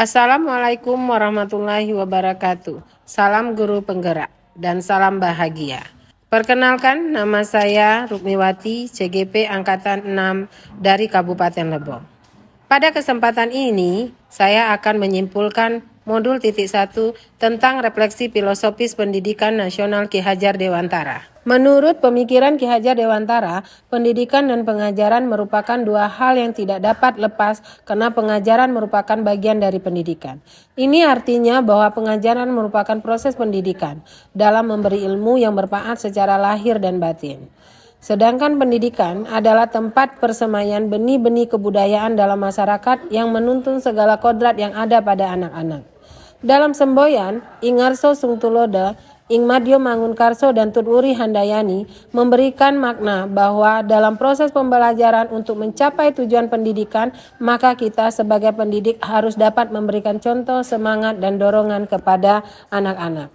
Assalamualaikum warahmatullahi wabarakatuh. Salam guru penggerak dan salam bahagia. Perkenalkan, nama saya Rukmiwati, CGP Angkatan 6 dari Kabupaten Lebong. Pada kesempatan ini, saya akan menyimpulkan modul titik 1 tentang refleksi filosofis pendidikan nasional Ki Hajar Dewantara. Menurut pemikiran Ki Hajar Dewantara, pendidikan dan pengajaran merupakan dua hal yang tidak dapat lepas karena pengajaran merupakan bagian dari pendidikan. Ini artinya bahwa pengajaran merupakan proses pendidikan dalam memberi ilmu yang bermanfaat secara lahir dan batin. Sedangkan pendidikan adalah tempat persemaian benih-benih kebudayaan dalam masyarakat yang menuntun segala kodrat yang ada pada anak-anak. Dalam semboyan, Ingarso Sungtuloda, Ing Madyo Mangunkarso dan Tutwuri Handayani memberikan makna bahwa dalam proses pembelajaran untuk mencapai tujuan pendidikan, maka kita sebagai pendidik harus dapat memberikan contoh, semangat, dan dorongan kepada anak-anak.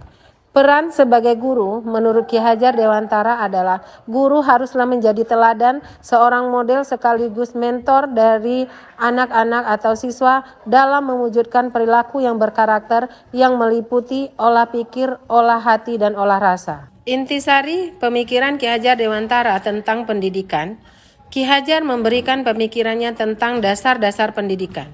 Peran sebagai guru menurut Ki Hajar Dewantara adalah guru haruslah menjadi teladan, seorang model sekaligus mentor dari anak-anak atau siswa dalam mewujudkan perilaku yang berkarakter yang meliputi olah pikir, olah hati, dan olah rasa. Intisari pemikiran Ki Hajar Dewantara tentang pendidikan, Ki Hajar memberikan pemikirannya tentang dasar-dasar pendidikan.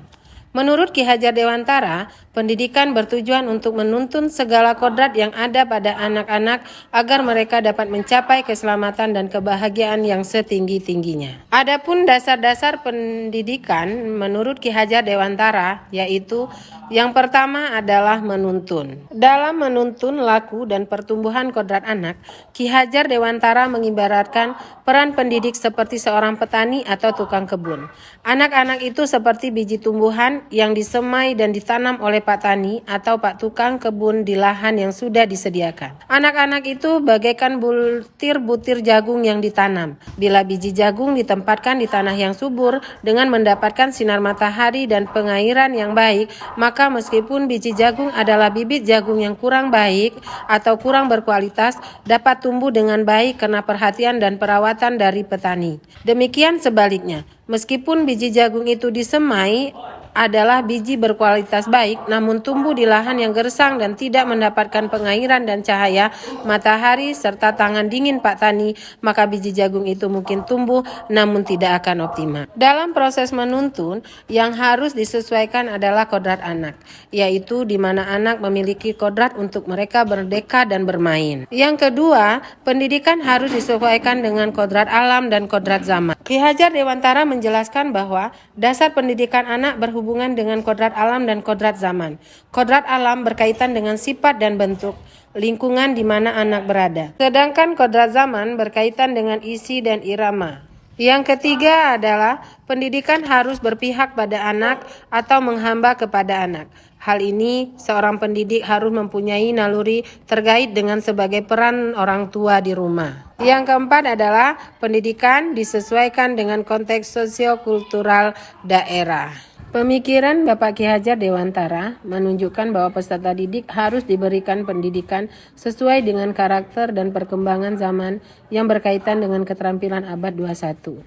Menurut Ki Hajar Dewantara, pendidikan bertujuan untuk menuntun segala kodrat yang ada pada anak-anak agar mereka dapat mencapai keselamatan dan kebahagiaan yang setinggi-tingginya. Adapun dasar-dasar pendidikan menurut Ki Hajar Dewantara yaitu yang pertama adalah menuntun. Dalam menuntun laku dan pertumbuhan kodrat anak, Ki Hajar Dewantara mengibaratkan peran pendidik seperti seorang petani atau tukang kebun. Anak-anak itu seperti biji tumbuhan yang disemai dan ditanam oleh Pak Tani atau Pak Tukang Kebun di lahan yang sudah disediakan. Anak-anak itu bagaikan butir-butir jagung yang ditanam. Bila biji jagung ditempatkan di tanah yang subur dengan mendapatkan sinar matahari dan pengairan yang baik, maka meskipun biji jagung adalah bibit jagung yang kurang baik atau kurang berkualitas, dapat tumbuh dengan baik karena perhatian dan perawatan dari petani. Demikian sebaliknya, meskipun biji jagung itu disemai adalah biji berkualitas baik namun tumbuh di lahan yang gersang dan tidak mendapatkan pengairan dan cahaya matahari serta tangan dingin Pak Tani, maka biji jagung itu mungkin tumbuh namun tidak akan optimal. Dalam proses menuntun, yang harus disesuaikan adalah kodrat anak, yaitu di mana anak memiliki kodrat untuk mereka merdeka dan bermain. Yang kedua, pendidikan harus disesuaikan dengan kodrat alam dan kodrat zaman. Ki Hajar Dewantara menjelaskan bahwa dasar pendidikan anak berhubungan dengan kodrat alam dan kodrat zaman. Kodrat alam berkaitan dengan sifat dan bentuk lingkungan di mana anak berada. Sedangkan kodrat zaman berkaitan dengan isi dan irama. Yang ketiga adalah pendidikan harus berpihak pada anak atau menghamba kepada anak. Hal ini seorang pendidik harus mempunyai naluri terkait dengan sebagai peran orang tua di rumah. Yang keempat adalah pendidikan disesuaikan dengan konteks sosio-kultural daerah. Pemikiran Bapak Ki Hajar Dewantara menunjukkan bahwa peserta didik harus diberikan pendidikan sesuai dengan karakter dan perkembangan zaman yang berkaitan dengan keterampilan abad 21.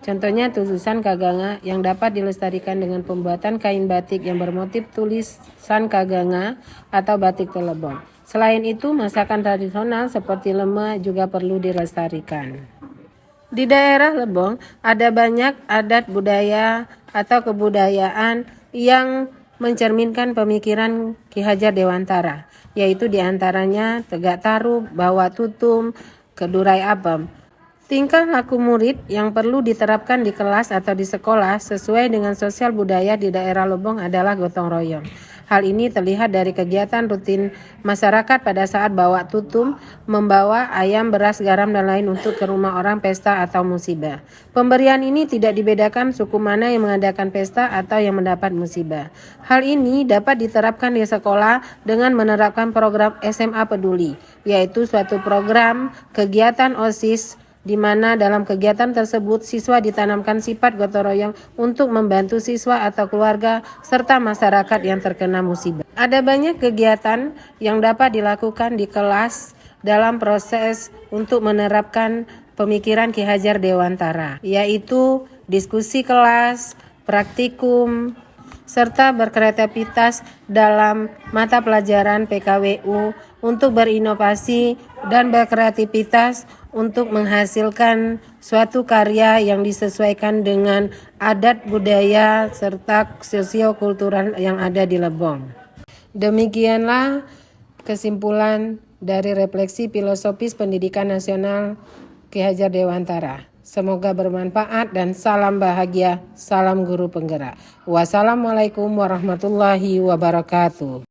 Contohnya tulisan Kaganga yang dapat dilestarikan dengan pembuatan kain batik yang bermotif tulisan Kaganga atau batik Telebong. Selain itu, masakan tradisional seperti lemak juga perlu dilestarikan. Di daerah Lebong ada banyak adat budaya atau kebudayaan yang mencerminkan pemikiran Ki Hajar Dewantara, yaitu diantaranya tegak taruh, bawa tutum, kedurai abam. Tingkah laku murid yang perlu diterapkan di kelas atau di sekolah sesuai dengan sosial budaya di daerah Lebong adalah gotong royong. Hal ini terlihat dari kegiatan rutin masyarakat pada saat bawa tutum, membawa ayam, beras, garam, dan lain untuk ke rumah orang pesta atau musibah. Pemberian ini tidak dibedakan suku mana yang mengadakan pesta atau yang mendapat musibah. Hal ini dapat diterapkan di sekolah dengan menerapkan program SMA Peduli, yaitu suatu program kegiatan OSIS di mana dalam kegiatan tersebut siswa ditanamkan sifat gotong royong untuk membantu siswa atau keluarga serta masyarakat yang terkena musibah. Ada banyak kegiatan yang dapat dilakukan di kelas dalam proses untuk menerapkan pemikiran Ki Hajar Dewantara, yaitu diskusi kelas, praktikum, serta berkreativitas dalam mata pelajaran PKWU untuk berinovasi dan berkreativitas untuk menghasilkan suatu karya yang disesuaikan dengan adat budaya serta sosiokultural yang ada di Lebong. Demikianlah kesimpulan dari refleksi filosofis pendidikan nasional Ki Hajar Dewantara. Semoga bermanfaat dan salam bahagia, salam guru penggerak. Wassalamualaikum warahmatullahi wabarakatuh.